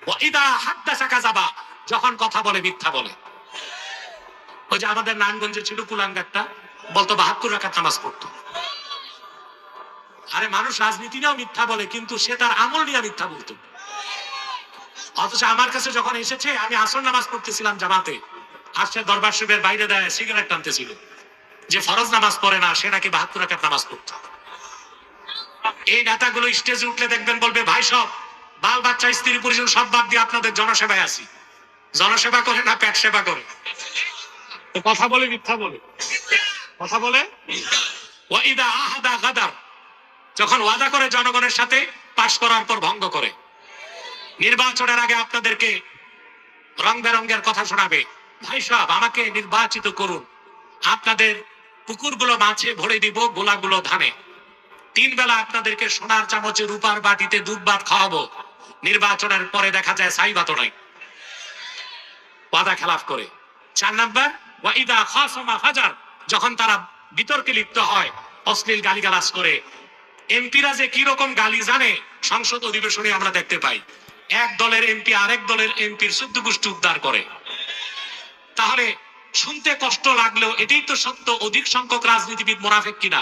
ওয়াইদা হাদ্দাসা কাযাবা, যখন কথা বলে মিথ্যা বলে। ওই যে আমাদের নারায়ণগঞ্জে ছিল কুলাঙ্গারটা, বলতো 72 রাকাত নামাজ পড়তো। আরে মানুষ রাজনীতি নিয়েও মিথ্যা বলে, কিন্তু সে তার আমল নিয়ে মিথ্যা বলতো। অথচ আমার কাছে যখন এসেছে, আমি আসর নামাজ পড়তেছিলাম জামাতে, আসছে দরবার শরীফের বাইরে দেয় সিগারেট টানতেছিল, যে ফরজ নামাজ পড়ে না সে নাকি 72 রাকাত নামাজ পড়তো। এই নেতাগুলো স্টেজে উঠলে দেখবেন বলবে, ভাই সব বাল বাচ্চা স্ত্রী পরিজন সব বাদ দিয়ে আপনাদের জনসেবায় আছি। জনসেবা করে না পেট সেবা করে? কথা বলে মিথ্যা বলে, কথা বলে। ওয়াইদা আহাদা গাদার, যখন ওয়াদা করে জনগণের সাথে, পাশ করার পর ভঙ্গ করে। নির্বাচনের আগে আপনাদেরকে রং বেরঙ্গের কথা শোনাবে, ভাই সাহেব আমাকে নির্বাচিত করুন, আপনাদের পুকুরগুলো মাছে ভরে দিব, গোলাগুলো ধানে। 3 বেলা আপনাদেরকে সোনার চামচে রূপার বাটিতে দুধ ভাত খাওয়াবো। নির্বাচনের পরে দেখা যায় ছাই ভাতও নাই, ওয়াদা খেলাফ করে। 4 নাম্বার, ওয়াইদা খাসামা ফাজার, যখন তারা বিতর্কে লিপ্ত হয়, অশ্লীল গালিগালাজ করে। এমপিরা যে কি রকম গালি জানে, সংসদ অধিবেশনে আমরা দেখতে পাই। এক দলের এমপি আরেক দলের এমপির 14 গোষ্ঠী উদ্ধার করে। তাহলে শুনতে কষ্ট লাগলেও এটাই তো সত্য, অধিক সংখ্যক রাজনীতিবিদ মুনাফিক কিনা?